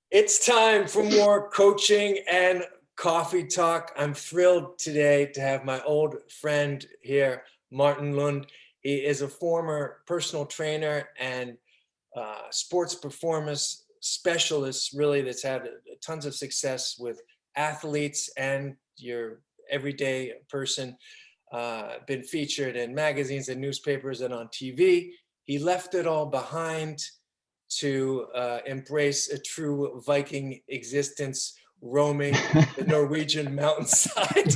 It's time for more coaching and coffee talk. I'm thrilled today to have my old friend here, Martin Lund. He is a former personal trainer and sports performance specialist, really, that's had tons of success with athletes and your everyday person. Been featured in magazines and newspapers and on TV. He left it all behind to embrace a true Viking existence, roaming the Norwegian mountainside.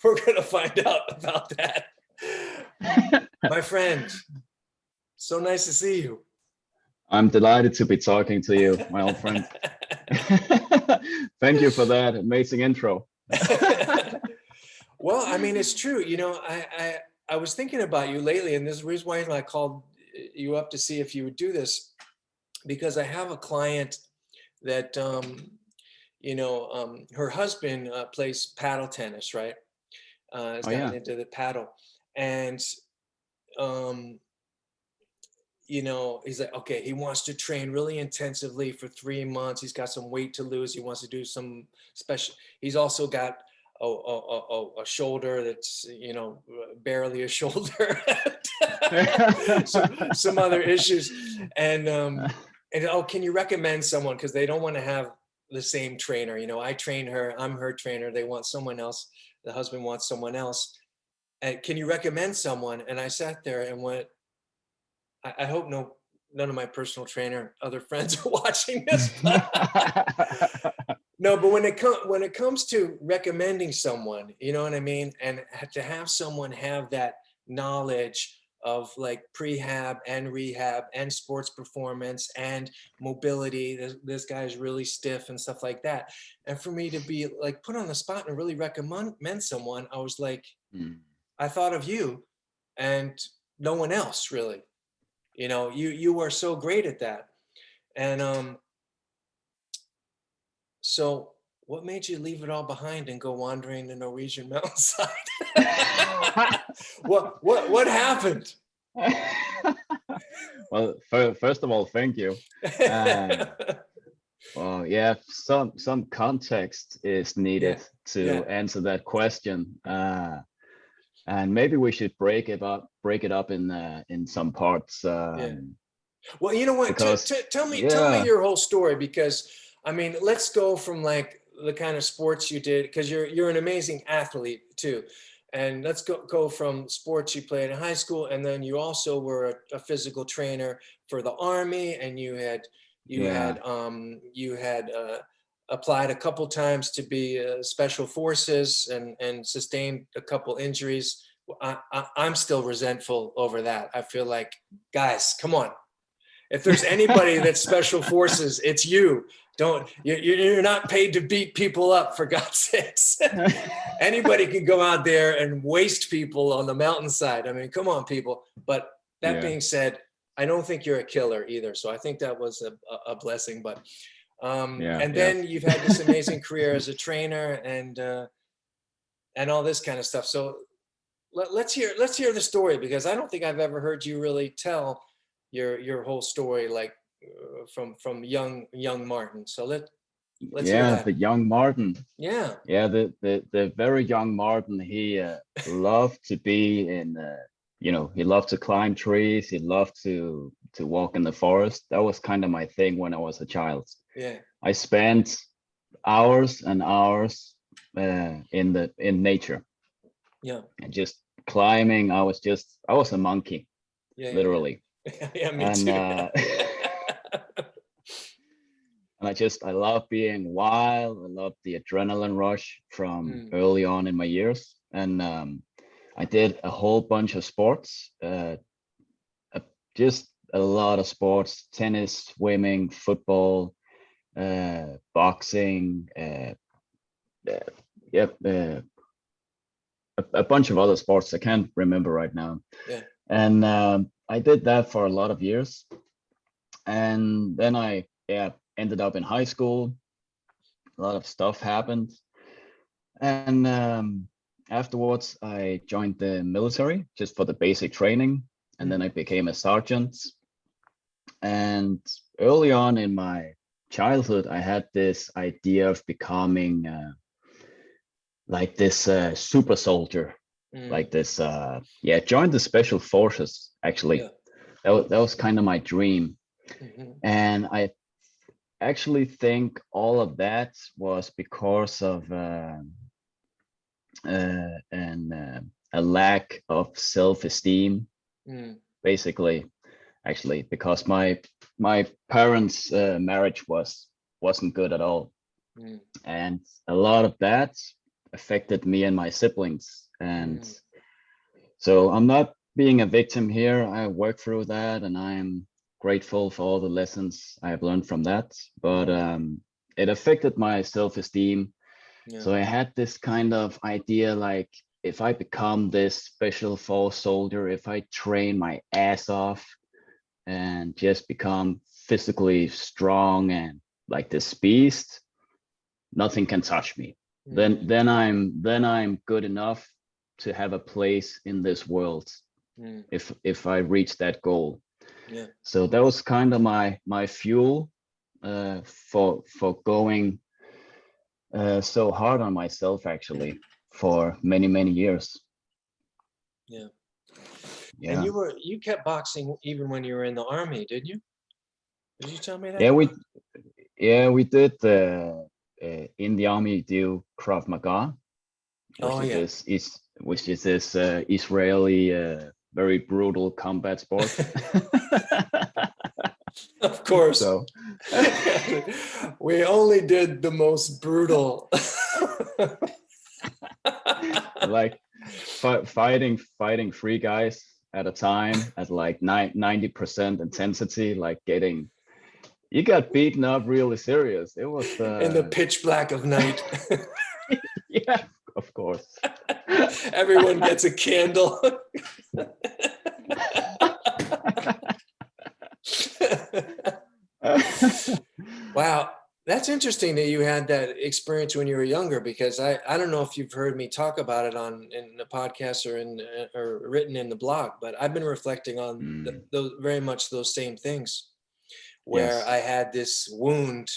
We're going to find out about that. My friend, so nice to see you. I'm delighted to be talking to you, my old friend. Thank you for that amazing intro. Well, I mean, it's true. You know, I was thinking about you lately, and this is the reason why I called you up to see if you would do this, because I have a client that, her husband plays paddle tennis, right? Has Oh gotten yeah. into the paddle. And, he's like, okay, he wants to train really intensively for 3 months. He's got some weight to lose. He wants to do some special. He's also got a shoulder that's, barely a shoulder. some other issues. And can you recommend someone? Because they don't want to have the same trainer. I train her, I'm her trainer. They want someone else. The husband wants someone else. And can you recommend someone? And I sat there and went, I hope none of my personal trainer other friends are watching this. No, but when it comes to recommending someone, you know what I mean, and to have someone have that knowledge of like prehab and rehab and sports performance and mobility. This guy is really stiff and stuff like that. And for me to be like put on the spot and really recommend someone, I was like, I thought of you and no one else really. You are so great at that. And so what made you leave it all behind and go wandering the Norwegian mountainside? What happened? Well, first of all, thank you. Well, yeah, some context is needed to answer that question. And maybe we should break it up in some parts. Well, you know what? Because, tell me your whole story, because I mean, let's go from like the kind of sports you did, because you're an amazing athlete too. And let's go from sports you played in high school, and then you also were a physical trainer for the Army, and you had applied a couple times to be special forces and sustained a couple injuries. I'm still resentful over that. I feel like, guys, come on. If there's anybody that's special forces, it's you. You're not paid to beat people up, for God's sakes. Anybody can go out there and waste people on the mountainside. I mean, come on, people. But that being said, I don't think you're a killer either. So I think that was a blessing. But then you've had this amazing career as a trainer and all this kind of stuff. So let's hear the story, because I don't think I've ever heard you really tell your whole story, like from young Martin. So let's hear that. The young Martin. Yeah. The very young Martin. He loved to be in. He loved to climb trees. He loved to walk in the forest. That was kind of my thing when I was a child. Yeah. I spent hours and hours in nature. Yeah. And just climbing. I was a monkey. Yeah, literally. Yeah, me too. And I love being wild. I love the adrenaline rush from early on in my years. And I did a whole bunch of sports, just a lot of sports: tennis, swimming, football, boxing, a bunch of other sports I can't remember right now. Yeah. And I did that for a lot of years. And then I ended up in high school. A lot of stuff happened. And afterwards, I joined the military just for the basic training. And then I became a sergeant. And early on in my childhood, I had this idea of becoming like this super soldier, Mm, like this. Yeah, joined the special forces. Actually, yeah. that was kind of my dream, Hmm. and I actually think all of that was because of a lack of self-esteem, Mm, basically. Actually, because my parents' marriage wasn't good at all, mm, and a lot of that affected me and my siblings. And mm, so I'm not being a victim here. I worked through that, and I'm grateful for all the lessons I've learned from that. But mm, it affected my self-esteem. yeah. So I had this kind of idea like, if I become this special force soldier, if I train my ass off and just become physically strong and like this beast, nothing can touch me. Then Mm, then I'm then I'm good enough to have a place in this world mm, if I reach that goal. yeah. So that was kind of my fuel for going so hard on myself actually for many years. Yeah. And Yeah. you kept boxing even when you were in the army, didn't you? Did you tell me Yeah, that? we did in the army do Krav Maga, Oh yeah. which is this Israeli very brutal combat sport. Of course. So We only did the most brutal. like fighting three guys at a time at like 90% intensity, like getting you got beaten up really serious. It was In the pitch black of night. yeah, of course. Everyone gets a candle. Wow, that's interesting that you had that experience when you were younger, because I don't know if you've heard me talk about it on in the podcast or in or written in the blog, but I've been reflecting on Mm, those very much those same things, where I yes. had this wound,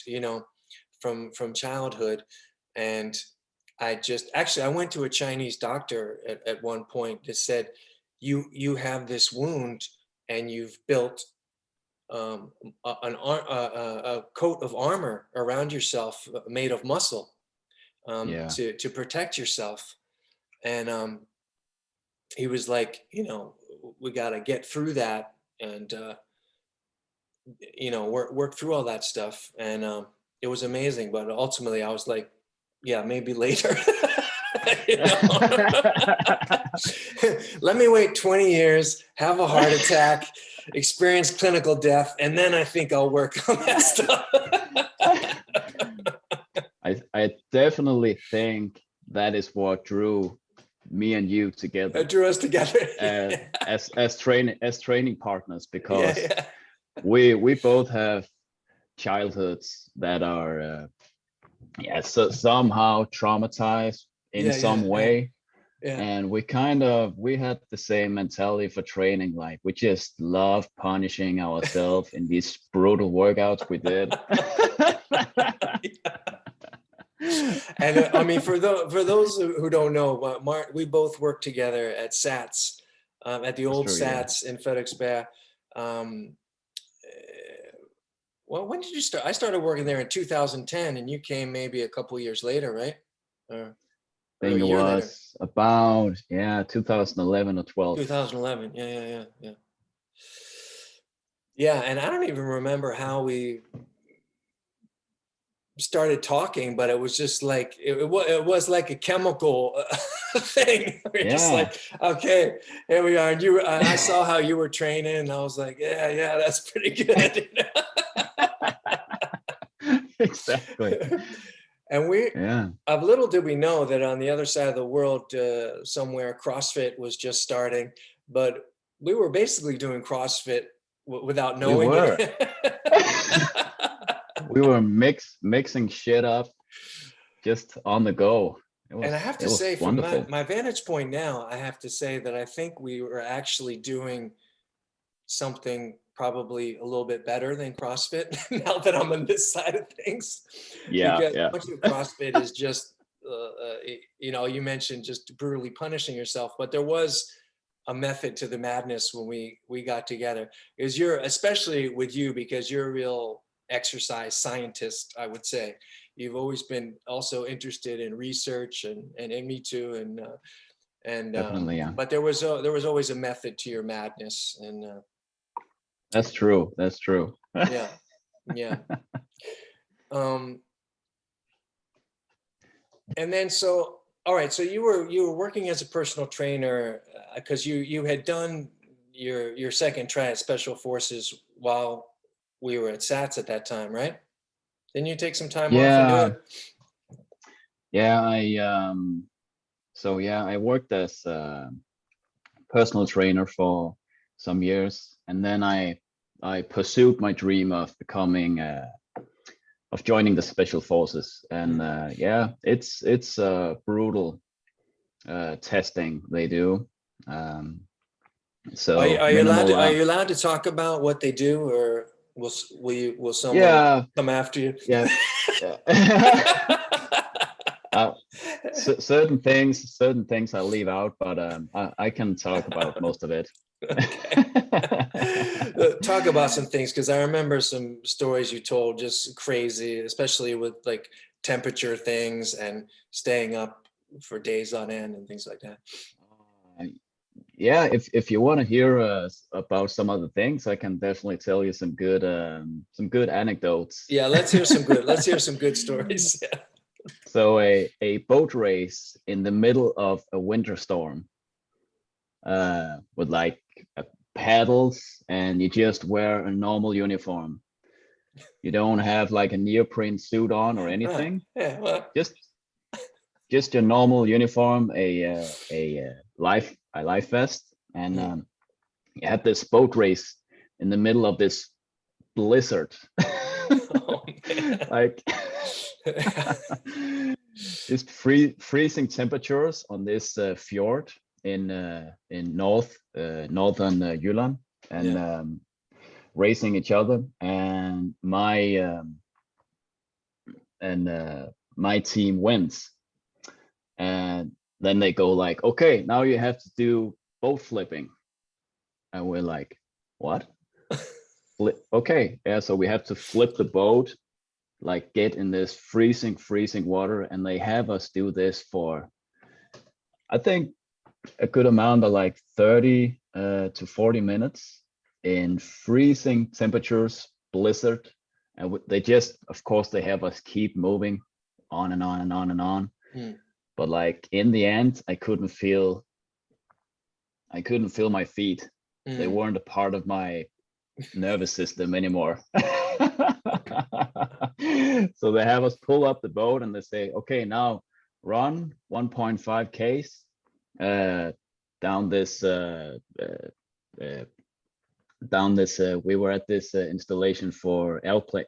from childhood, and I just actually I went to a Chinese doctor at one point that said, you have this wound and you've built a coat of armor around yourself made of muscle, Yeah. to protect yourself. And he was like, we got to get through that, and work through all that stuff. And it was amazing. But ultimately, I was like, yeah, maybe later. you know? Let me wait 20 years, have a heart attack, experience clinical death, and then I think I'll work on that stuff. I definitely think that is what drew me and you together It drew us together. as training partners, Yeah, because yeah, we both have childhoods that are yeah, so somehow traumatized in yeah, yeah, some yeah, way. yeah. And we had the same mentality for training. Like we just love punishing ourselves in these brutal workouts we did. And I mean, for those who don't know, Mark, we both worked together at SATS, at the That's old true, yeah. SATS in Frederiksberg. Um, well, when did you start? I started working there in 2010, and you came maybe a couple years later, right? Or, I or a think it year later. was about, yeah, 2011 or 12. 2011. Yeah, yeah, yeah, yeah. Yeah, and I don't even remember how we started talking, but it was just like it was like a chemical thing. We're just Yeah. like, okay, here we are. And I saw how you were training, and I was like, yeah, yeah, that's pretty good. Exactly. And Yeah. of little did we know that on the other side of the world, somewhere, CrossFit was just starting, but we were basically doing CrossFit without We knowing were. it. We were mixing shit up just on the go. And I have It to was say, from wonderful. my vantage point now, I have to say that I think we were actually doing something probably a little bit better than CrossFit now that I'm on this side of things, Yeah, because yeah, much of CrossFit is just, you know, you mentioned just brutally punishing yourself, but there was a method to the madness when we got together. Is you're, especially with you, because you're a real exercise scientist, I would say. You've always been also interested in research, and me too, definitely. Yeah, but there was always a method to your madness, and that's true. That's true. yeah, yeah. Um, and then so, all right, so you were working as a personal trainer, because you had done your second try at Special Forces while we were at SATS at that time, right? Didn't you take some time off and do Yeah, it? yeah. So yeah, I worked as a personal trainer for some years, and then I pursued my dream of becoming of joining the special forces. And yeah, it's brutal testing they do. Um, so Are minimal. you allowed to talk about what they do, or will someone Yeah, come after you? yeah, yeah. uh, certain things I'll leave out, but I can talk about most of it. Okay. Talk about some things, because I remember some stories you told, just crazy, especially with like temperature things and staying up for days on end and things like that. Uh, yeah, if you want to hear about some other things, I can definitely tell you some good anecdotes. Yeah, let's hear some good stories. Yeah. So a boat race in the middle of a winter storm, with like paddles, and you just wear a normal uniform. You don't have like a neoprene suit on or Right. anything. Yeah. Well. Just just your normal uniform, a life vest, and Hmm. you had this boat race in the middle of this blizzard. Oh man. Like just freezing temperatures on this fjord in northern Jylland, and Yeah. racing each other. And and my team wins, and then they go like, okay, now you have to do boat flipping, and we're like, what? Okay, yeah, so we have to flip the boat, like get in this freezing water, and they have us do this for, I think, a good amount of like 30 to 40 minutes in freezing temperatures, blizzard. And they just, of course, they have us keep moving on and on and on and on. Hmm. But like in the end, I couldn't feel my feet. They Hmm. weren't a part of my nervous system anymore. So they have us pull up the boat, and they say, okay, now run 1.5 Ks down this uh, we were at this installation for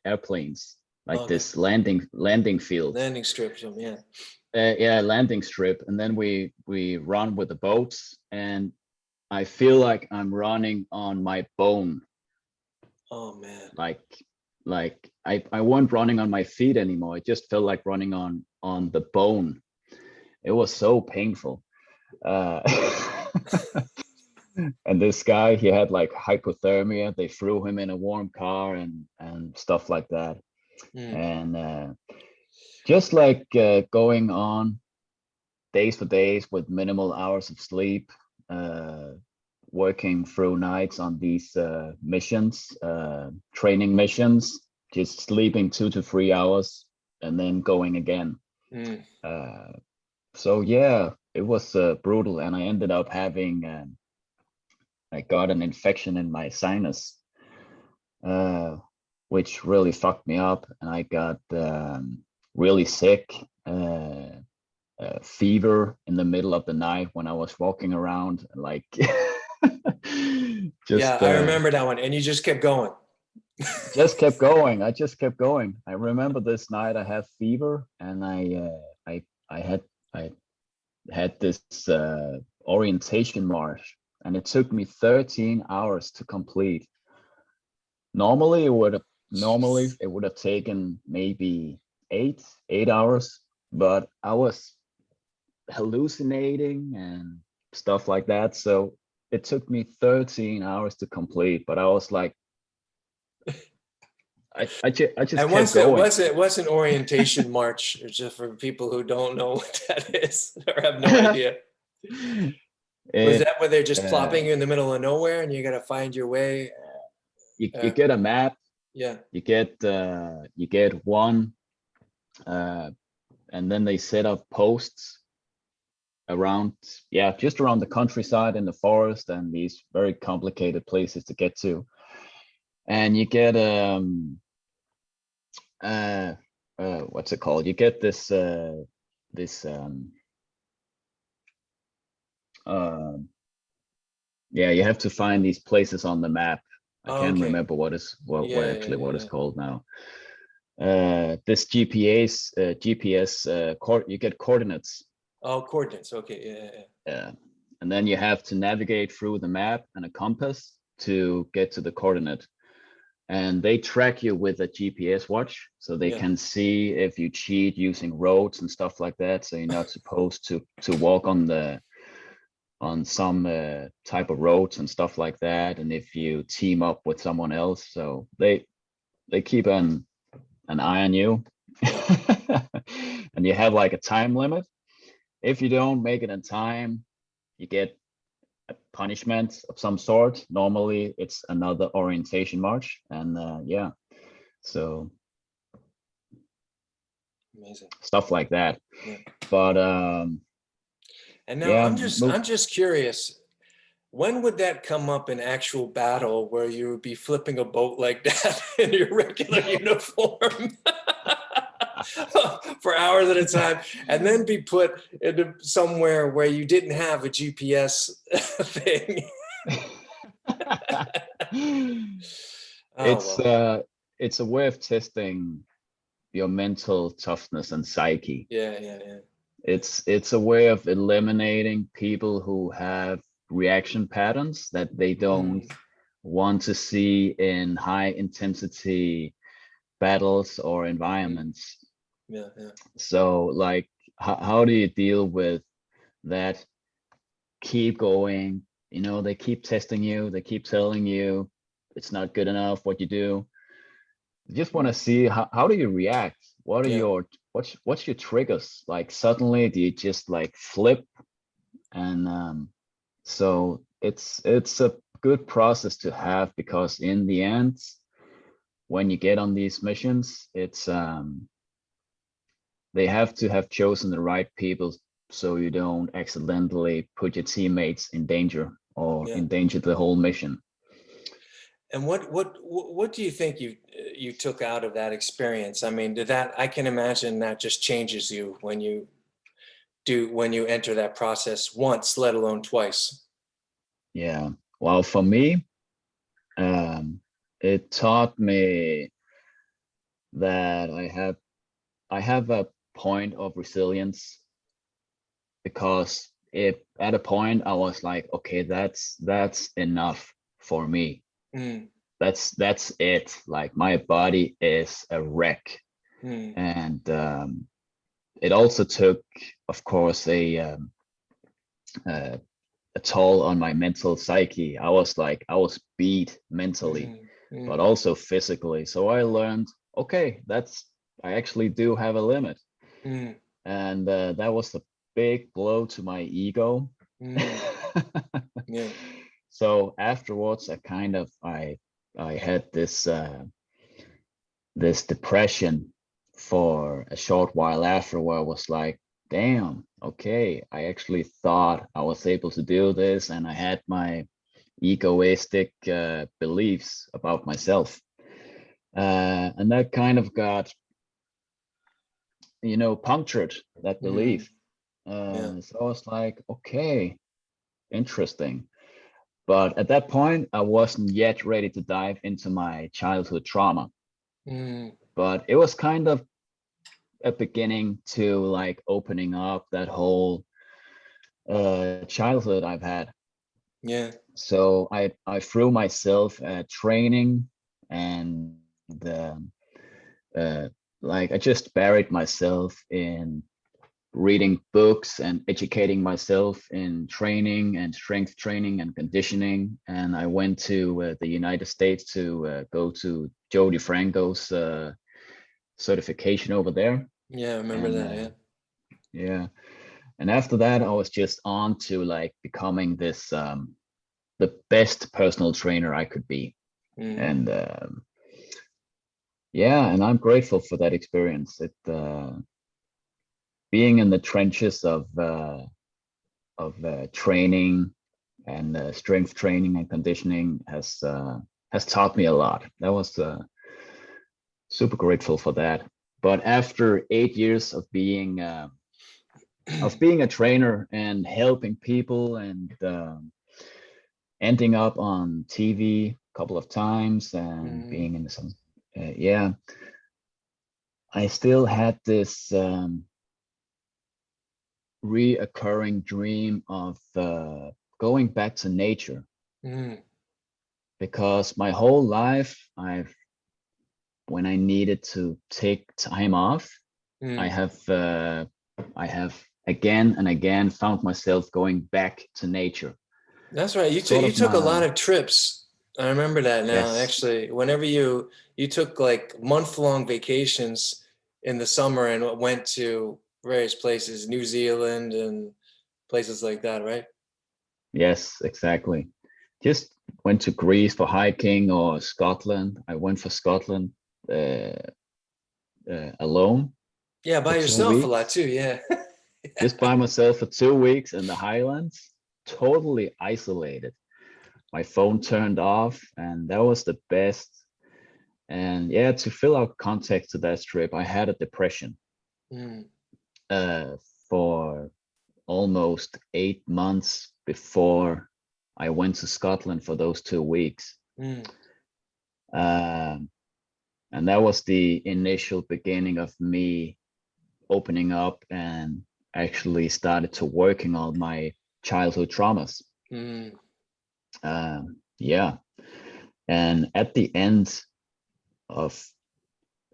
airplanes, like Okay. this landing field. Landing strips. Yeah. Yeah, landing strip. And then we run with the boats, and I feel like I'm running on my bone. Oh man. like I wasn't running on my feet anymore. It just felt like running on the bone. It was so painful. uh and this guy, he had like hypothermia. They threw him in a warm car and stuff like that. Hmm. And just like going on days for days with minimal hours of sleep, uh working through nights on these missions, training missions, just sleeping 2 to 3 hours and then going again. Hmm. Uh, so yeah, it was brutal, and I ended up having I got an infection in my sinus, uh, which really fucked me up, and I got really sick. Fever in the middle of the night when I was walking around, like Yeah, just I remember that one, and you just kept going. just kept going. I just kept going. I remember this night I had fever, and I had I had this orientation march, and it took me 13 hours to complete. Normally it would have taken maybe 8 hours, but I was hallucinating and stuff like that. So it took me 13 hours to complete, but I was like, I just And kept going. what's an orientation march, just for people who don't know what that is or have no idea? Was It that where they're just uh, plopping you in the middle of nowhere and you got to find your way? you get a map, Yeah. you get one, and then they set up posts around, yeah, just around the countryside in the forest and these very complicated places to get to. And you get uh what's it called? You get this uh yeah, you have to find these places on the map. I Oh, can't okay. remember what Yeah, yeah, actually what yeah, it's yeah. called now. This GPS you get coordinates. Oh, coordinates. Okay. Yeah, yeah, uh, and then you have to navigate through the map and a compass to get to the coordinate. And they track you with a GPS watch, so they yeah. can see if you cheat using roads and stuff like that. So you're not supposed to walk on some type of roads and stuff like that. And if you team up with someone else, so they keep an eye on you. And you have like a time limit. If you don't make it in time, you get a punishment of some sort. Normally, it's another orientation march, and yeah, so Amazing. stuff like that. Yeah. But And now yeah, I'm just curious. When would that come up in actual battle where you would be flipping a boat like that in your regular uniform for hours at a time, and then be put into somewhere where you didn't have a GPS thing? Oh it's well. uh it's a way of testing your mental toughness and psyche. Yeah, yeah, yeah. It's a way of eliminating people who have reaction patterns that they don't Mm, want to see in high intensity battles or mm, environments. yeah, yeah. So like how do you deal with that? Keep going, they keep testing you, they keep telling you it's not good enough what you do. You just want to see how do you react? What are Yeah. what's your triggers? Like suddenly do you just like flip? And so it's a good process to have, because in the end, when you get on these missions, it's they have to have chosen the right people so you don't accidentally put your teammates in danger or Yeah. endanger the whole mission. And what do you think you took out of that experience? I mean, I can imagine that just changes you when you enter that process once, let alone twice. Yeah. Well, for me, it taught me that I have a point of resilience, because if at a point I was like, okay, that's enough for me. Mm, That's it. Like my body is a wreck. mm, And it also took, of course, uh, a toll on my mental psyche. I was beat mentally, mm, but mm, also physically. So I learned, okay, I actually do have a limit. mm, And that was a big blow to my ego. mm, yeah. So afterwards, I had this depression for a short while after, where I was like, damn, okay, I actually thought I was able to do this, and I had my egoistic beliefs about myself. And that kind of got, punctured, that Mm, belief. yeah. So I was like, okay, interesting. But at that point, I wasn't yet ready to dive into my childhood trauma. Mm, But it was kind of a beginning to like opening up that whole childhood I've had. yeah. So I threw myself at training and um, like I just buried myself in reading books and educating myself in training and strength training and conditioning. And I went to the United States to go to Joe DeFranco's certification over there. Yeah, I remember And that. Yeah. yeah, and after that, I was just on to like becoming this the best personal trainer I could be. Mm. And yeah, and I'm grateful for that experience. It being in the trenches of training and strength training and conditioning has taught me a lot. That was super grateful for that. But after 8 years of being a trainer and helping people and ending up on TV a couple of times and Mm. being in some yeah, I still had this reoccurring dream of going back to nature, Mm. because my whole life I've when I needed to take time off, I Mm. have I have again and again found myself going back to nature. That's right. Sort You of took a my lot of trips. I remember that now. yes, Actually, whenever you took like month-long vacations in the summer and went to various places, New Zealand and places like that, right? yes, exactly. Just went to Greece for hiking or Scotland. I went for Scotland uh, alone Yeah, for by two yourself a lot weeks, too. Yeah. just by myself for 2 weeks in the Highlands, totally isolated. My phone turned off, and that was the best. And yeah, to fill out context to that trip, I had a depression Mm. uh, for almost 8 months before I went to Scotland for those 2 weeks. Mm. Um, and that was the initial beginning of me opening up and actually started to working on my childhood traumas. Mm. Yeah, and at the end of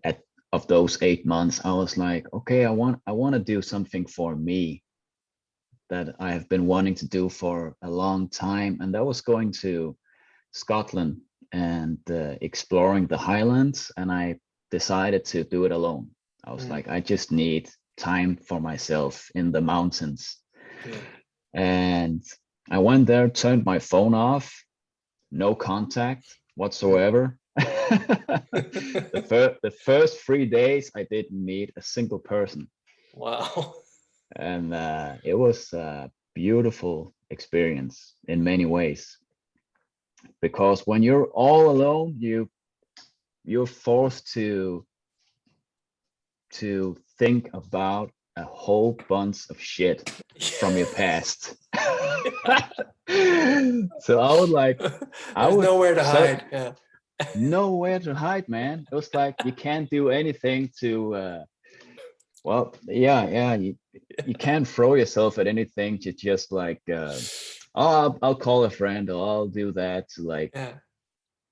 at of those 8 months, I was like, okay, I want to do something for me that I have been wanting to do for a long time, and that was going to Scotland and exploring the Highlands. And I decided to do it alone. I was Mm. like, I just need time for myself in the mountains. Yeah. And I went there, turned my phone off, no contact whatsoever. The first 3 days, I didn't meet a single person, Wow. and it was a beautiful experience in many ways. Because when you're all alone, you're forced to think about a whole bunch of shit from your past. So I There's would nowhere to so hide. Yeah. nowhere to hide, man. It was like you can't do anything to well, yeah, you can't throw yourself at anything to just like oh, I'll call a friend or I'll do that to like Yeah.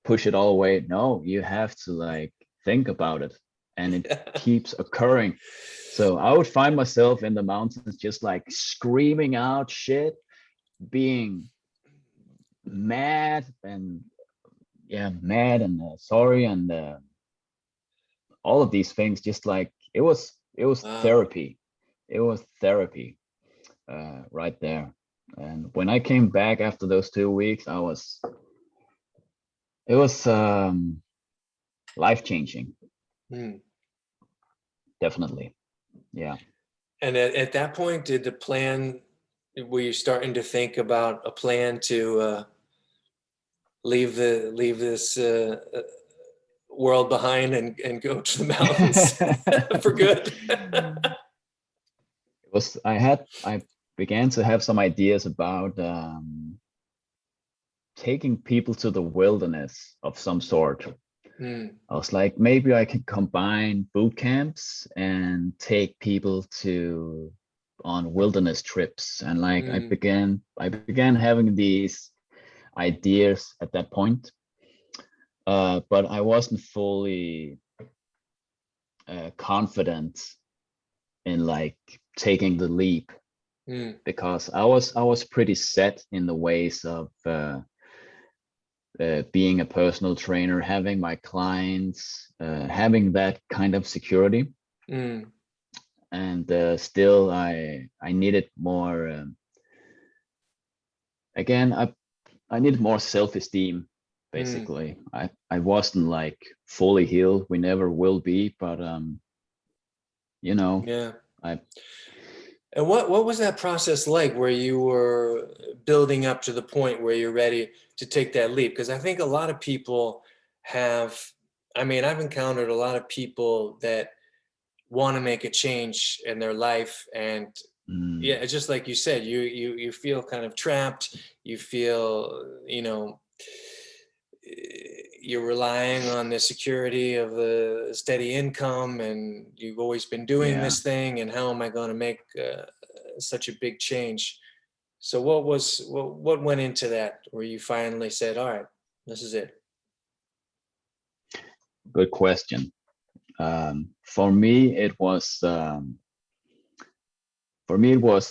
push it all away. No, you have to like think about it, and it Yeah. keeps occurring. So I would find myself in the mountains just like screaming out shit, being mad and yeah, mad and sorry and all of these things. Just like it was Wow. therapy. It was therapy right there. And when I came back after those 2 weeks, it was life changing, Mm. definitely. Yeah. And at that point, did the plan, were you starting to think about a plan to leave this world behind and go to the mountains It for good? was I began to have some ideas about taking people to the wilderness of some sort. Mm. I was like, maybe I can combine boot camps and take people to on wilderness trips. And like Mm. I began having these ideas at that point. but I wasn't fully confident in like taking the leap, because I was pretty set in the ways of being a personal trainer, having my clients, having that kind of security. And still I needed more, again, I needed more self-esteem, basically. I wasn't like fully healed. We never will be, but you know, Yeah. I And what was that process like where you were building up to the point where you're ready to take that leap? Because I think a lot of people have, I mean, I've encountered a lot of people that want to make a change in their life, and yeah, it's just like you said, you feel kind of trapped. You feel, you know, you're relying on the security of a steady income, and you've always been doing yeah, this thing, and how am I going to make such a big change? So what went into that where you finally said, all right, this is it? good question. For me it was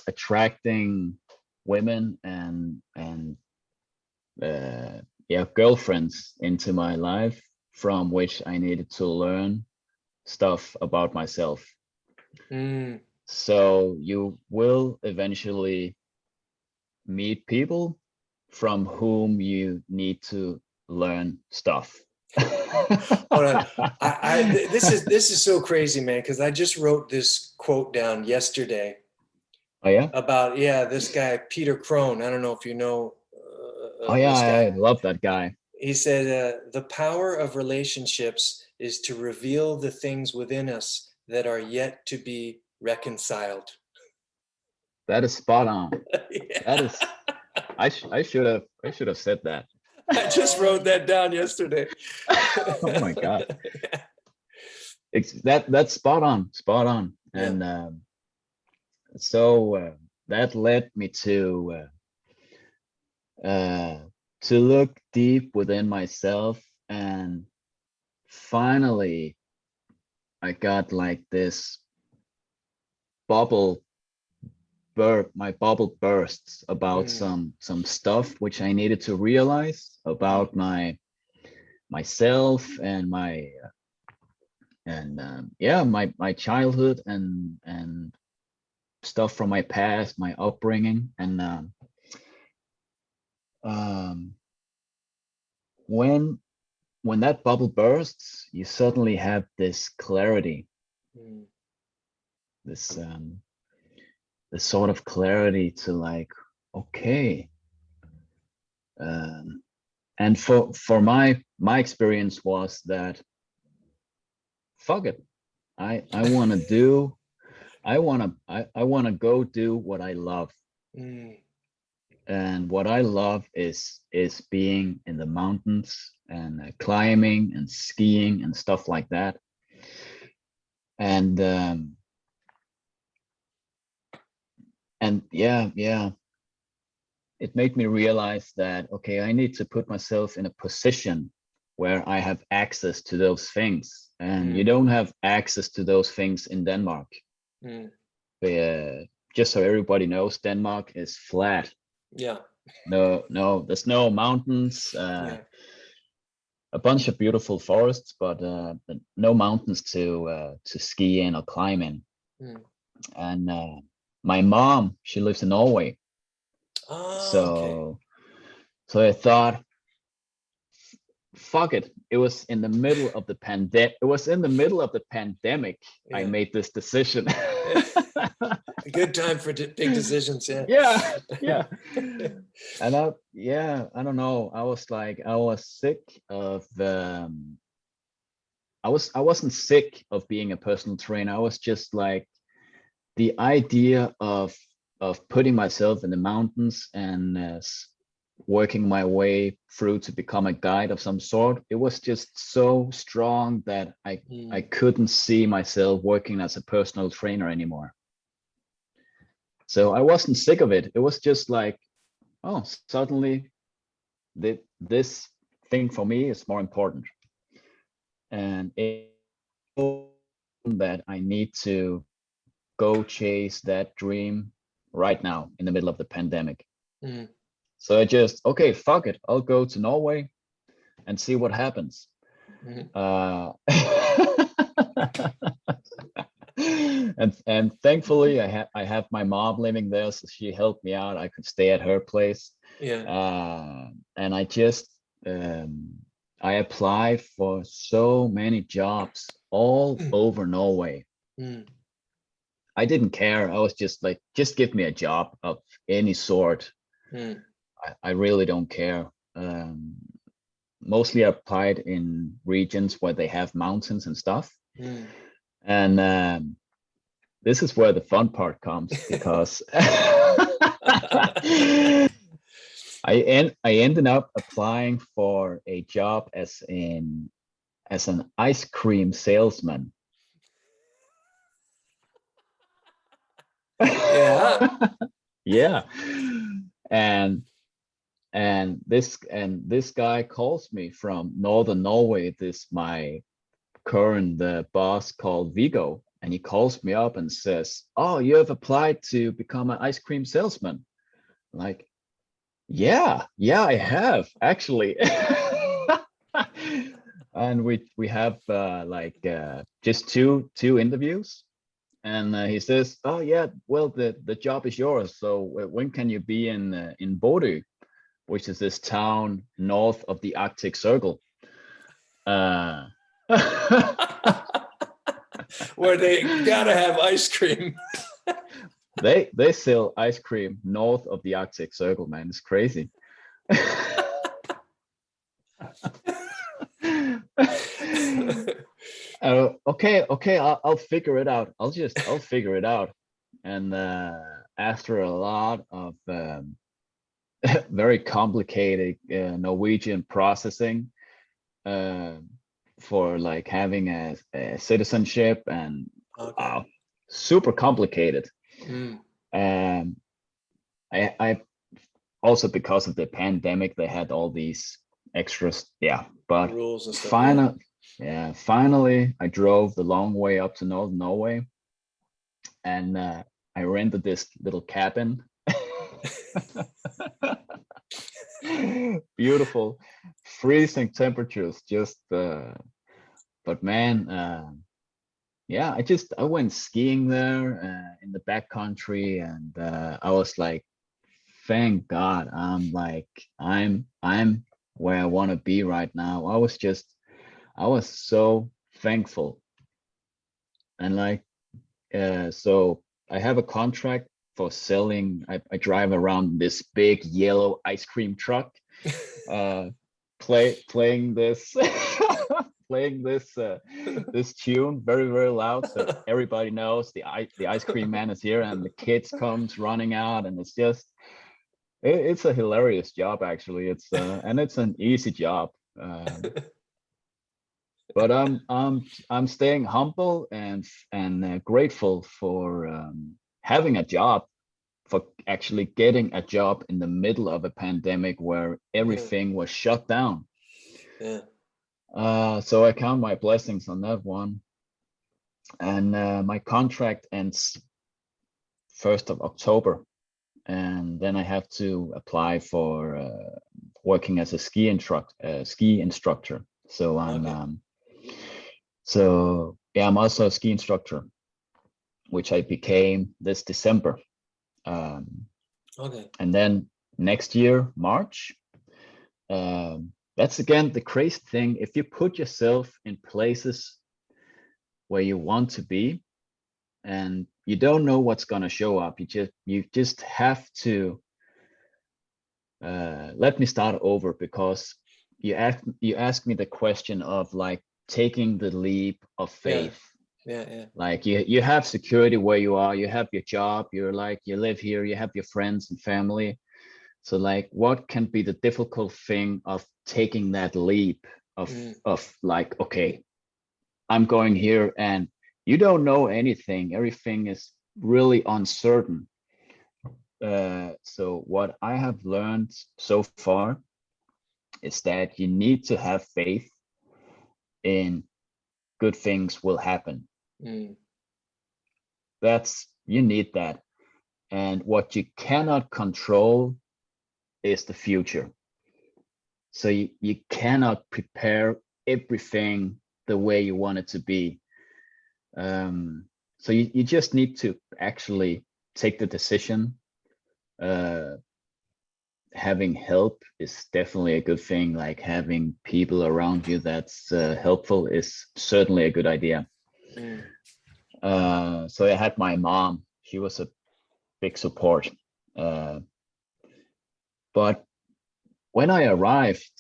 attracting women and yeah, girlfriends into my life, from which I needed to learn stuff about myself. So you will eventually meet people from whom you need to learn stuff. Hold on. This is so crazy, man, because I just wrote this quote down yesterday Oh yeah? about, yeah, this guy Peter Crone. I don't know if you know Oh yeah, this guy. I love that guy. He said, "The power of relationships is to reveal the things within us that are yet to be reconciled." That is spot on. That Yeah. is, I should have said that. I just wrote that down yesterday. Oh my God. Yeah. That's spot on. Yeah. And so that led me uh, to look deep within myself, and finally I got like this bubble my bubble bursts about some stuff which I needed to realize about myself and my and yeah, my childhood and stuff from my past, my upbringing. And um, when that bubble bursts, you suddenly have this clarity, this this sort of clarity to like, okay. And for my experience was that, fuck it, I want to do, I want to go do what I love. And what I love is being in the mountains and climbing and skiing and stuff like that. And yeah, it made me realize that, okay, I need to put myself in a position where I have access to those things, and you don't have access to those things in Denmark. Just so everybody knows, Denmark is flat. Yeah. No, there's no mountains. Yeah. A bunch of beautiful forests, but no mountains to ski in or climb in. And my mom, she lives in Norway. Oh, okay. So I thought, fuck it. It was in the middle of the pandemic. It was in the middle of the pandemic. Yeah. I made this decision. A good time for big decisions. Yeah. Yeah. And I don't know. I was sick of I wasn't sick of being a personal trainer. I was just like, the idea of putting myself in the mountains and working my way through to become a guide of some sort, it was just so strong that I couldn't see myself working as a personal trainer anymore. So I wasn't sick of it. It was just like, oh, suddenly this thing for me is more important. And it that I need to go chase that dream right now in the middle of the pandemic. Mm. So I just, okay, fuck it. I'll go to Norway and see what happens. Mhm. And thankfully I have my mom living there, so she helped me out. I could stay at her place. Yeah. And I just I applied for so many jobs all over Norway. Mm. I didn't care. I was just like, just give me a job of any sort. Mm. I really don't care. Mostly applied in regions where they have mountains and stuff. Mm. And this is where the fun part comes, because I ended up applying for a job as an ice cream salesman. Yeah. Yeah. And this guy calls me from northern Norway, this my current boss called Vigo, and he calls me up and says, "Oh, you have applied to become an ice cream salesman." Like, yeah, I have actually. And we have just two interviews, and he says, "Oh yeah, well the job is yours. So when can you be in Bodø, which is this town north of the Arctic Circle?" Uh, Where they gotta have ice cream. they sell ice cream north of the Arctic Circle, man. It's crazy. Okay, I'll figure it out. I'll figure it out. And after a lot of very complicated Norwegian processing uh, for like having a citizenship, and Okay. super complicated. Mm. Um, I also, because of the pandemic, they had all these extras. Yeah, but Rules and stuff. Yeah. finally, I drove the long way up to Northern Norway, and I rented this little cabin. Beautiful, freezing temperatures. Just, but man, yeah, I went skiing there in the backcountry, and I was like, thank God, I'm where I want to be right now. I was so thankful. And like, so I have a contract for selling. I drive around this big yellow ice cream truck, uh, playing this playing this tune very, very loud, so everybody knows the ice cream man is here, and the kids comes running out, and it's a hilarious job actually. And it's an easy job. But I'm staying humble and grateful for having a job, for actually getting a job in the middle of a pandemic where Yeah. everything was shut down. Yeah. So I count my blessings on that one. And my contract ends 1st of October, and then I have to apply for working as a ski instructor. So Okay. I'm also a ski instructor, which I became this December. Um, Okay. and then next year, March, that's again the crazy thing. If you put yourself in places where you want to be, and you don't know what's going to show up, you just have to let me start over, because you asked me the question of like taking the leap of Yeah. faith. Yeah. Yeah. Like you have security where you are, you have your job, you're like, you live here, you have your friends and family. So like, what can be the difficult thing of taking that leap of Mm. like, okay, I'm going here, and you don't know anything, everything is really uncertain. So what I have learned so far is that you need to have faith in good things will happen. Mm. You need that. And what you cannot control is the future. So you cannot prepare everything the way you want it to be. So you just need to actually take the decision. Having help is definitely a good thing. Like having people around you that's helpful is certainly a good idea. Mm. So I had my mom. She was a big support. But when I arrived,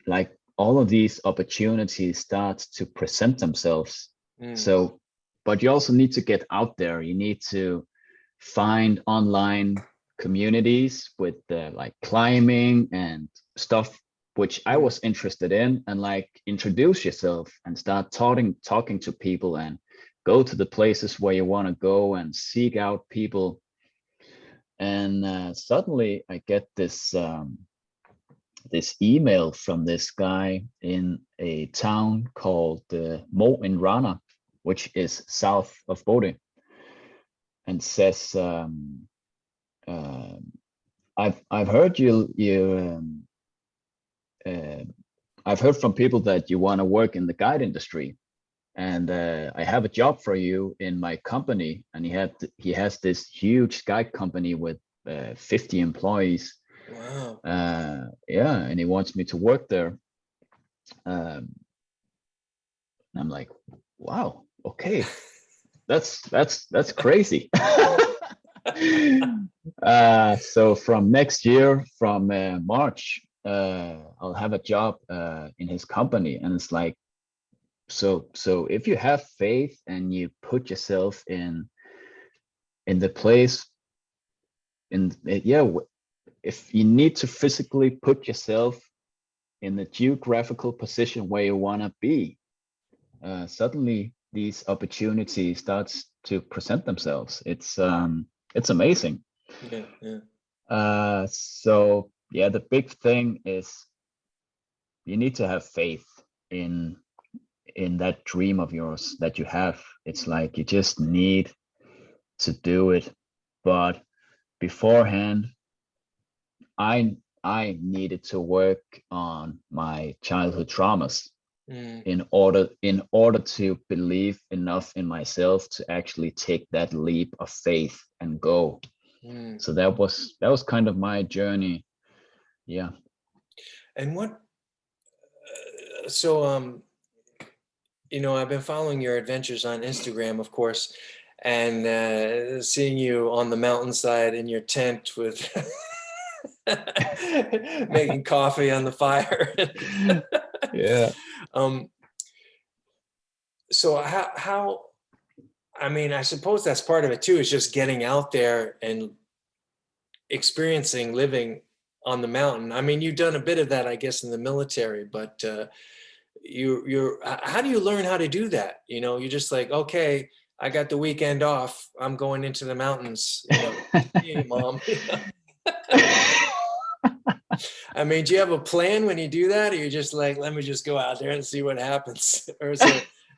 like all of these opportunities start to present themselves. Mm. So, but you also need to get out there. You need to find online communities with like climbing and stuff, which I was interested in, and like introduce yourself and start talking to people and go to the places where you want to go and seek out people. And suddenly I get this this email from this guy in a town called Mo in Rana, which is south of Bodø, and says, I've heard I've heard from people that you want to work in the guide industry, and I have a job for you in my company. And he has this huge guide company with 50 employees. Wow. Yeah, and he wants me to work there. I'm like, wow, okay, that's crazy. So from next year, from March, I'll have a job in his company, and it's like, so if you have faith and you put yourself in the place, if you need to physically put yourself in the geographical position where you want to be, suddenly these opportunities starts to present themselves. It's amazing. Yeah, yeah. So yeah, the big thing is you need to have faith in that dream of yours that you have. It's like you just need to do it. But beforehand, I needed to work on my childhood traumas in order to believe enough in myself to actually take that leap of faith and go. So that was kind of my journey. Yeah. And so I've been following your adventures on Instagram, of course, and seeing you on the mountainside in your tent with making coffee on the fire. Yeah. So how I mean, I suppose that's part of it too, is just getting out there and experiencing living on the mountain. I mean, you've done a bit of that, I guess, in the military, but how do you learn how to do that? You're just like, okay, I got the weekend off, I'm going into the mountains, hey, mom. I mean, do you have a plan when you do that, or you're just like, let me just go out there and see what happens? Or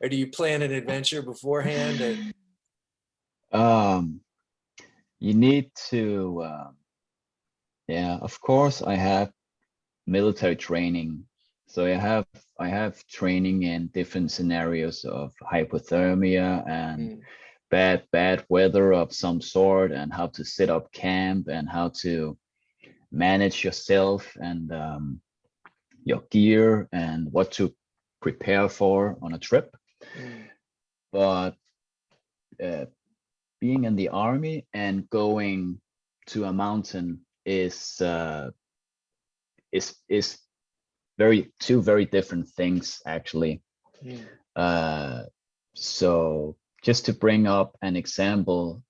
do you plan an adventure beforehand? You need to yeah, of course I have military training. So I have training in different scenarios of hypothermia and bad weather of some sort, and how to set up camp and how to manage yourself and your gear and what to prepare for on a trip. But being in the army and going to a mountain is two very different things, actually. So just to bring up an example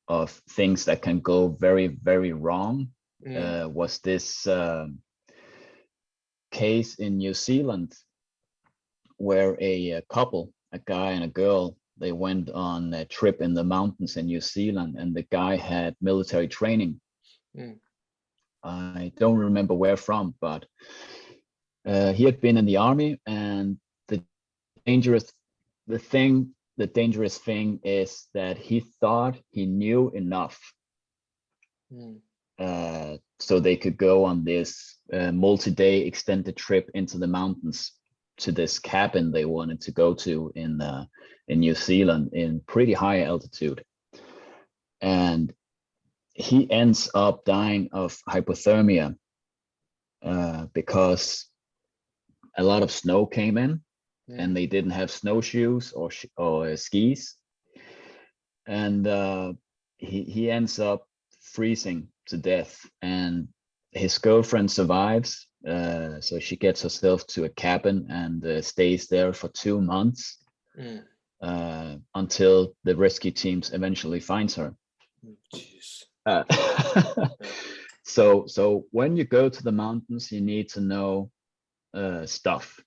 of things that can go very, very wrong, was this case in New Zealand where a couple, a guy and a girl, they went on a trip in the mountains in New Zealand, and the guy had military training. I don't remember where from, but he had been in the army, and the dangerous the dangerous thing is that he thought he knew enough Mm. so they could go on this multi-day extended trip into the mountains to this cabin they wanted to go to in New Zealand in pretty high altitude. And he ends up dying of hypothermia because a lot of snow came in and they didn't have snowshoes or skis. And he ends up freezing to death, and his girlfriend survives. So she gets herself to a cabin and stays there for 2 months until the rescue teams eventually finds her. Jeez. So when you go to the mountains, you need to know stuff.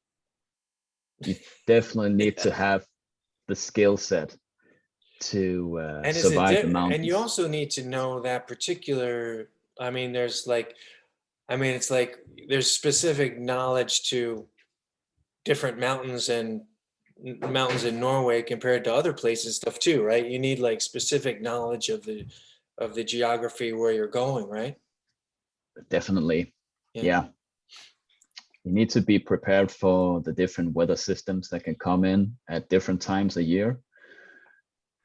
You definitely need to have the skill set to survive the mountains. And you also need to know that particular, I mean, it's like there's specific knowledge to different mountains and mountains in Norway compared to other places stuff too, right? You need like specific knowledge of the geography where you're going, right? Definitely. Yeah. You need to be prepared for the different weather systems that can come in at different times a year.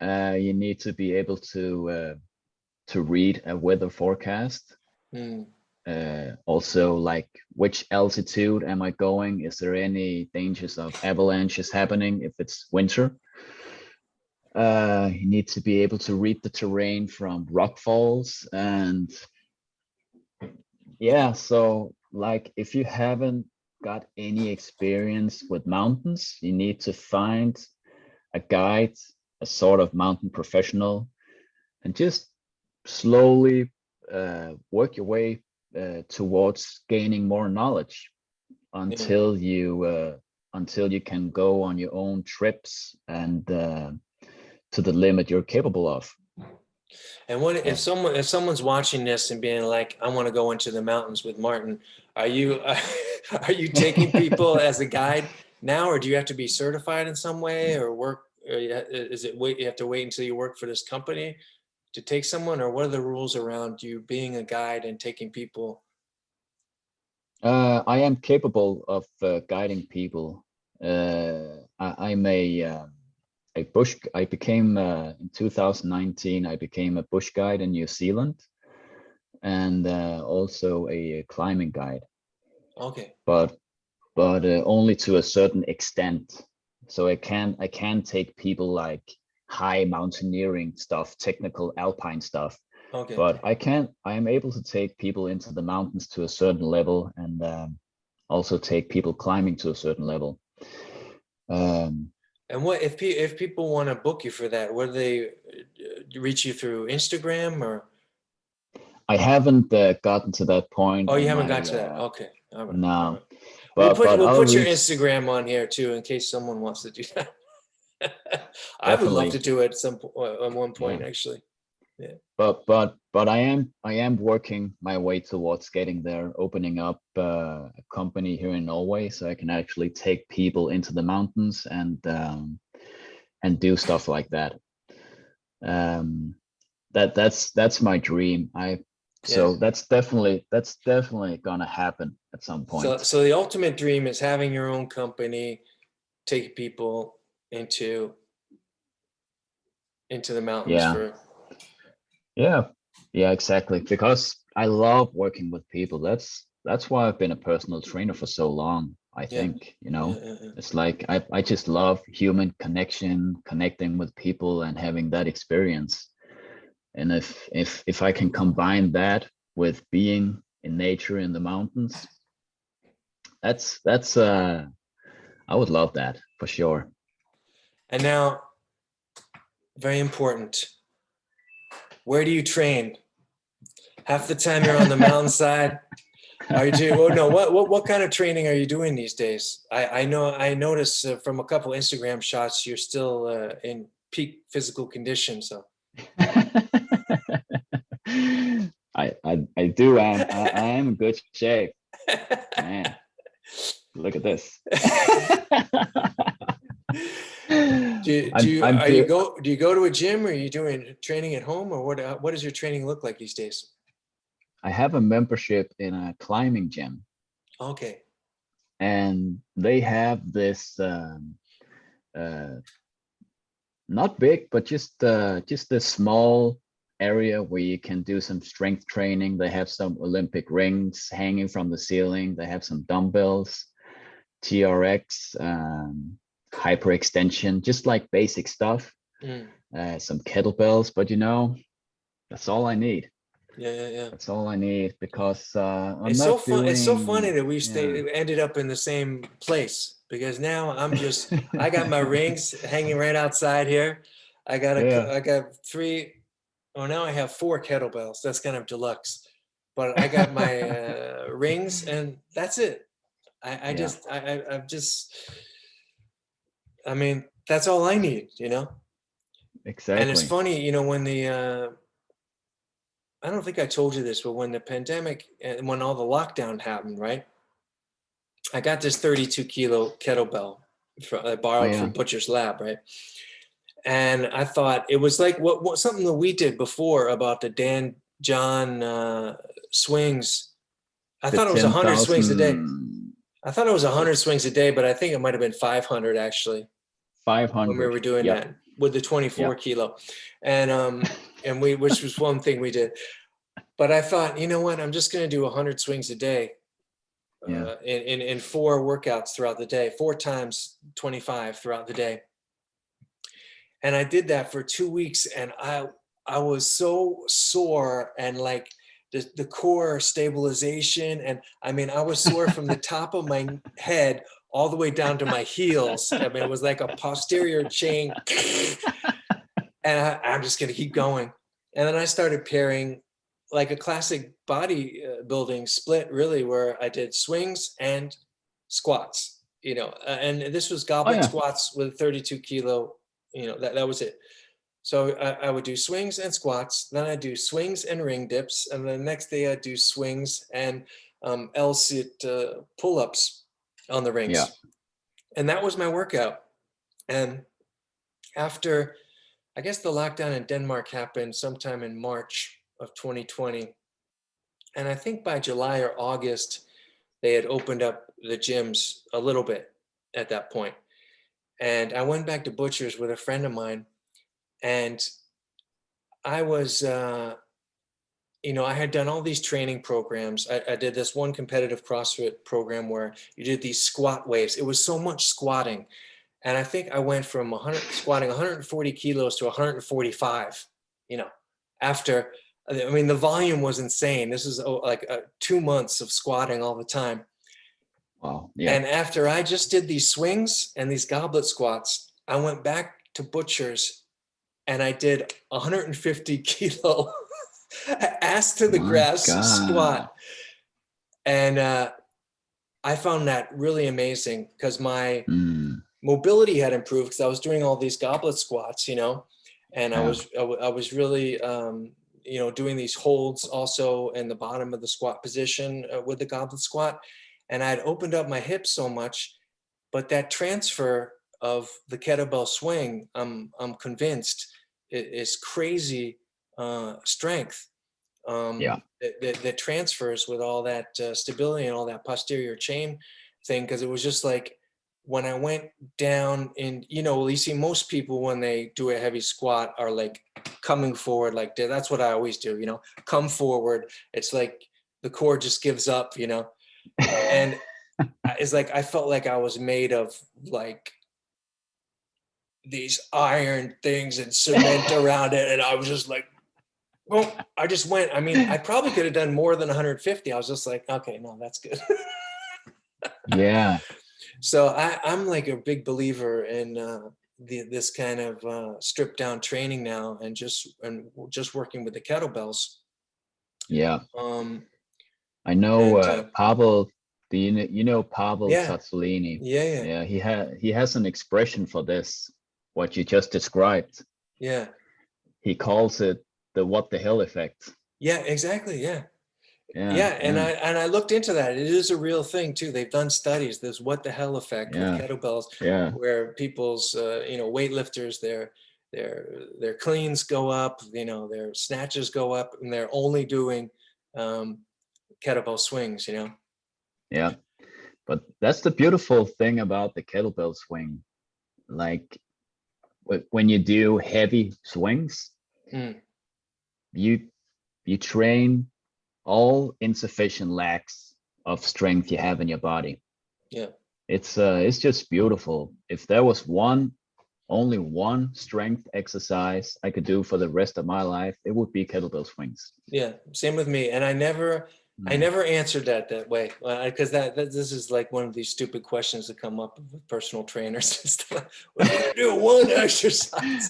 You need to be able to read a weather forecast. Also, like, which altitude am I going? Is there any dangers of avalanches happening if it's winter? You need to be able to read the terrain from rock falls. And yeah, so like, if you haven't got any experience with mountains, you need to find a guide, a sort of mountain professional, and just slowly work your way towards gaining more knowledge until you can go on your own trips and to the limit you're capable of. And what if someone's watching this and being like, I want to go into the mountains with Martin, are you taking people as a guide now, or do you have to be certified in some way, or work? Or you have to wait until you work for this company to take someone, or what are the rules around you being a guide and taking people? I am capable of guiding people. I'm a bush. I became in 2019. I became a bush guide in New Zealand, and also a climbing guide. Okay. But only to a certain extent. So I can take people like high mountaineering stuff, technical alpine stuff. Okay. But I am able to take people into the mountains to a certain level, and also take people climbing to a certain level. And what if people want to book you for that? Would they reach you through Instagram or? I haven't gotten to that point. Oh, you haven't got to that. Okay. All right. No. All right. But We'll put your Instagram on here too, in case someone wants to do that. I would love to do it at one point, actually. Yeah. But I am working my way towards getting there, opening up a company here in Norway, so I can actually take people into the mountains and do stuff like that. That's my dream. So that's definitely gonna happen at some point. So the ultimate dream is having your own company, take people into the mountains Yeah, exactly. Because I love working with people. That's why I've been a personal trainer for so long. I think, it's like I just love human connection, connecting with people and having that experience. And if I can combine that with being in nature in the mountains, that's I would love that for sure. And now, very important, where do you train? Half the time you're on the mountainside. Are you doing? Oh no! What kind of training are you doing these days? I notice from a couple Instagram shots you're still in peak physical condition. So I do. I am in good shape, man. Look at this. Do you go to a gym, or are you doing training at home, or what does your training look like these days? I have a membership in a climbing gym, Okay. and they have this not big, but just a small area where you can do some strength training. They have some Olympic rings hanging from the ceiling. They have some dumbbells, TRX, hyperextension, just like basic stuff. Some kettlebells, but that's all I need. Yeah. That's all I need, because I'm It's not so fun. It's so funny doing. that we ended up in the same place, because now I got my rings hanging right outside here. Yeah. I got three. Oh, now I have four kettlebells. That's kind of deluxe, but I got my rings, and that's it. I Yeah, just I've just, I mean, that's all I need, And it's exactly. funny, when I don't think I told you this, but when the pandemic and when all the lockdown happened, right? I got this 32 kilo kettlebell I Oh borrowed yeah. from Butcher's Lab, right? And I thought it was like what something that we did before about the Dan John swings. I The thought it was 100 swings a day. 10,000. I thought it was 100 It's swings a day, but I think it might have been 500 actually when we 500. were doing Yep. that with the 24 Yep. kilo, and which was one thing we did. But I thought, you know what? I'm just going to do 100 swings a day Yeah. in four workouts throughout the day, 4 times 25 throughout the day. And I did that for 2 weeks, and I was so sore, and like the core stabilization, and I mean, I was sore from the top of my head all the way down to my heels. I mean, it was like a posterior chain, and I'm just gonna keep going. And then I started pairing like a classic body building split, really, where I did swings and squats. And this was Oh goblet yeah. squats with 32 kilo. That was it. So I would do swings and squats, then I'd do swings and ring dips, and the next day I'd do swings and L-sit pull-ups on the Yeah. rings. And that was my workout. And after, I guess the lockdown in Denmark happened sometime in March of 2020. And I think by July or August, they had opened up the gyms a little bit at that point. And I went back to Butcher's with a friend of mine, and I was, I had done all these training programs. I did this one competitive CrossFit program where you did these squat waves. It was so much squatting. And I think I went from squatting 140 kilos to 145, after, I mean, the volume was insane. This is like 2 months of squatting all the time. Wow. Yeah. And after I just did these swings and these goblet squats, I went back to Butcher's and I did 150 kilo ass to the My grass God. squat. And I found that really amazing because my mobility had improved because I was doing all these goblet squats, and I Yeah. was really, doing these holds also in the bottom of the squat position with the goblet squat. And I'd opened up my hips so much, but that transfer of the kettlebell swing, I'm convinced, is crazy strength Yeah. that transfers with all that stability and all that posterior chain thing. Because it was just like when I went down in, you see most people when they do a heavy squat are like coming forward like that. That's what I always do, come forward. It's like the core just gives up, and it's like I felt like I was made of like these iron things and cement around it, and I was just like, well, I just went. I mean, I probably could have done more than 150. I was just like, okay, no, that's good. Yeah. So I'm like a big believer in this kind of stripped down training now, and just working with the kettlebells. Yeah. Um, I know and Pavel. Do you know Pavel yeah, Tsatsouline? yeah, Yeah, he has an expression for this, what you just described. yeah. He calls it the "what the hell" effect. Yeah, exactly. Yeah. Yeah, Yeah, and yeah, I looked into that. It is a real thing too. They've done studies. There's what the hell effect with yeah, kettlebells, yeah, where people's weightlifters, their cleans go up, their snatches go up, and they're only doing um, kettlebell swings. yeah. But that's the beautiful thing about the kettlebell swing. Like when you do heavy swings, Mm, you you train all insufficient lacks of strength you have in your body. yeah, It's just beautiful. If there was only one strength exercise I could do for the rest of my life, it would be kettlebell swings. yeah. Same with me. And I Mm. never answered that way, because this is like one of these stupid questions that come up with personal trainers. Just like, well, you do one exercise,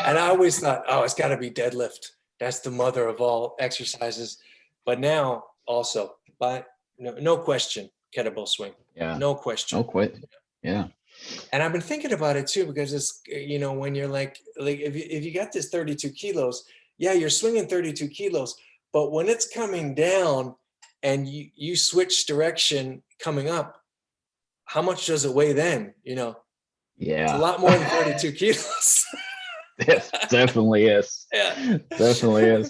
and I always thought, oh, it's got to be deadlift. That's the mother of all exercises. But now also, but no question, kettlebell swing, Yeah, no question. no quit. Yeah, And I've been thinking about it too, because it's, when you're like if you got this 32 kilos, yeah, you're swinging 32 kilos, but when it's coming down and you switch direction coming up, how much does it weigh then? It's a yeah. lot more than 32 kilos. Yes, definitely is. Yeah. Definitely is.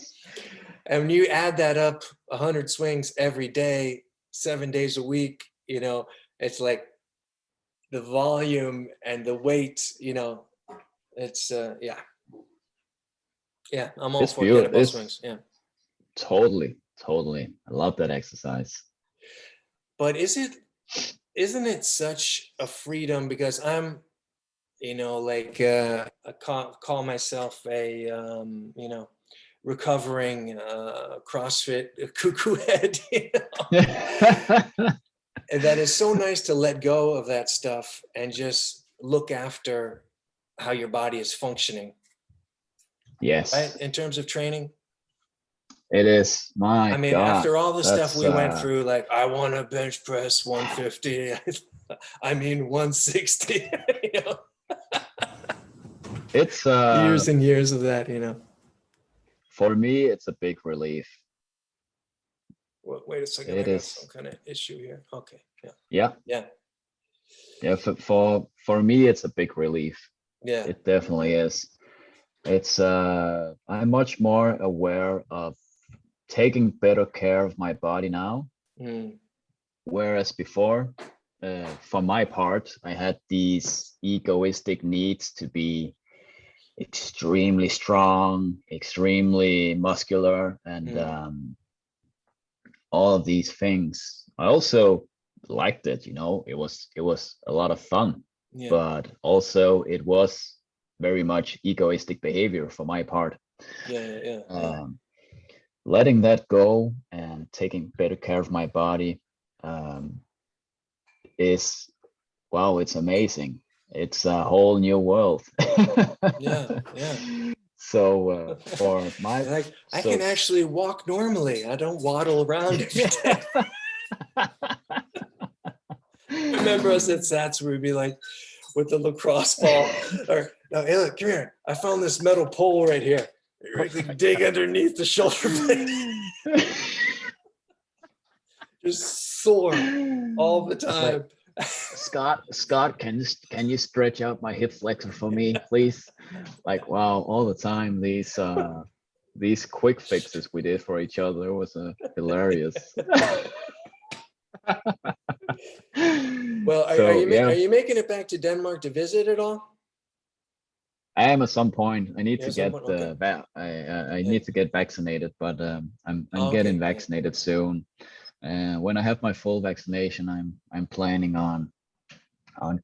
And when you add that up, 100 swings every day, 7 days a week, it's like the volume and the weight, it's yeah. Yeah, I'm all It's for beautiful. kettlebell It's swings. Yeah. totally, totally. I love that exercise. But isn't it such a freedom, because I'm, like I call myself a recovering CrossFit cuckoo head, and that is so nice to let go of that stuff and just look after how your body is functioning, right? Yes, In terms of training. it is. I My mean, God, after all the stuff that's we went through, like I want to bench press 150, I mean 160, it's years and years of that, for me, it's a big relief. Wait a second, I It got some is. kind of issue here. Okay, yeah, Yeah, yeah, yeah. For me, it's a big relief. yeah, It definitely yeah. is. It's I'm much more aware of taking better care of my body now, Mm, whereas before, for my part, I had these egoistic needs to be extremely strong, extremely muscular, and mm, all of these things. I also liked it, it was a lot of fun, yeah, but also it was very much egoistic behavior for my part. yeah, yeah, yeah, yeah. Um, Letting that go and taking better care of my body um, is wow, it's amazing. It's a whole new world. Yeah, yeah. So for my Like I can so actually walk normally. I don't waddle around every day. Remember us at Sats where we'd be like with the lacrosse ball, or no, hey, look, come here. I found this metal pole right here. You can dig underneath the shoulder blade, just sore all the it's like time. Scott, can you stretch out my hip flexor for me, please? Like wow, all the time these quick fixes we did for each other was hilarious. Well, So are yeah, you making it back to Denmark to visit at all? I am at some point. I need Yeah, to get someone. Okay. I Yeah. need to get vaccinated, but I'm Oh, getting okay. Yeah. vaccinated soon. And when I have my full vaccination, I'm planning on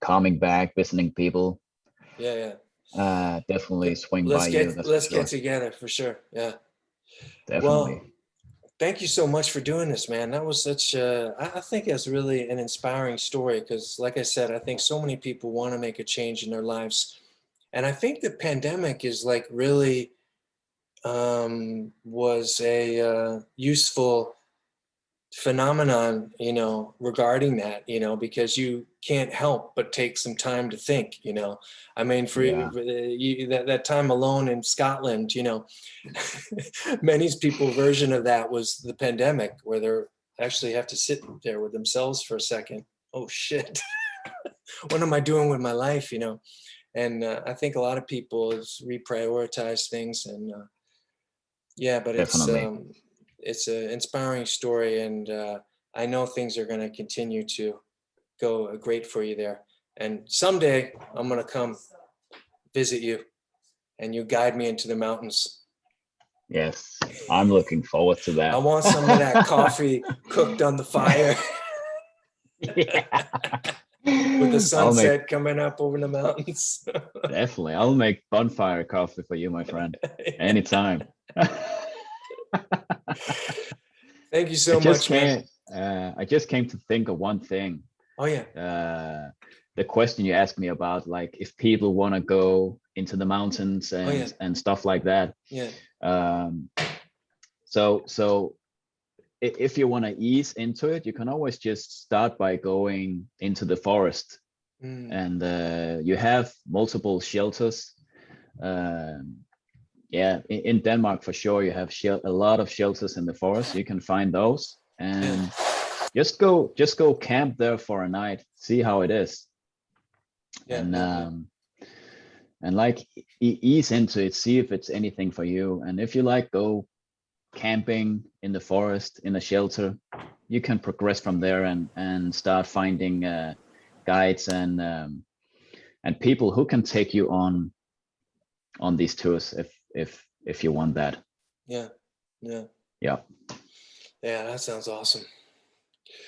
coming back, visiting people. Yeah. Yeah. Definitely swing by you, that's for Let's get sure. together for sure. Yeah. Well, Definitely. thank you so much for doing this, man. That was such I think it's really an inspiring story, because like I said, I think so many people want to make a change in their lives. And I think the pandemic is like really was a useful phenomenon, regarding that, because you can't help but take some time to think, I mean, for Yeah, you, that time alone in Scotland, many people version of that was the pandemic, where they're actually have to sit there with themselves for a second. Oh shit. What am I doing with my life, and I think a lot of people is reprioritize things, and yeah, but definitely. it's an inspiring story, and I know things are going to continue to go great for you there. And someday I'm going to come visit you, and you guide me into the mountains. Yes, I'm looking forward to I that. want some of that coffee cooked on the fire Yeah. with the I'll make sunset coming up over the mountains. Definitely. I'll make bonfire coffee for you, my friend. Anytime. Thank you I so just much, man. can't. I just came to think of one thing. Oh yeah. The question you asked me about, like if people want to go into the mountains Oh yeah. and stuff like that. Yeah. Um, so if you want to ease into it, you can always just start by going into the forest, Mm. and you have multiple shelters. Um, yeah, in Denmark for sure, you have a lot of shelters in the forest. You can find those, Yeah. and just go camp there for a night, see how it is, Yeah. and Yeah. Yeah. like ease into it, see if it's anything for you. And if you like, go camping in the forest in a shelter. You can progress from there and start finding guides and people who can take you on these tours if you want that. Yeah. Yeah. Yeah, Yeah. That sounds awesome.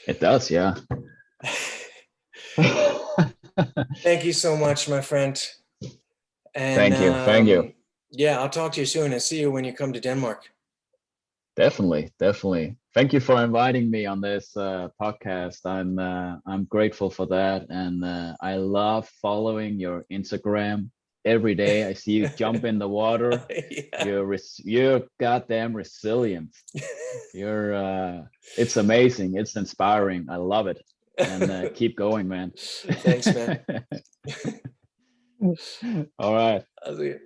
it does. Yeah. Thank you so much, my friend. And Thank you. Thank you. yeah, I'll talk to you soon and see you when you come to Denmark. Definitely, definitely. Thank you for inviting me on this podcast. I'm grateful for that, and I love following your Instagram every day. I see you jump in the water. Yeah. You're goddamn resilient. It's amazing. It's inspiring. I love it. And keep going, man. Thanks, man. All right. I'll see you.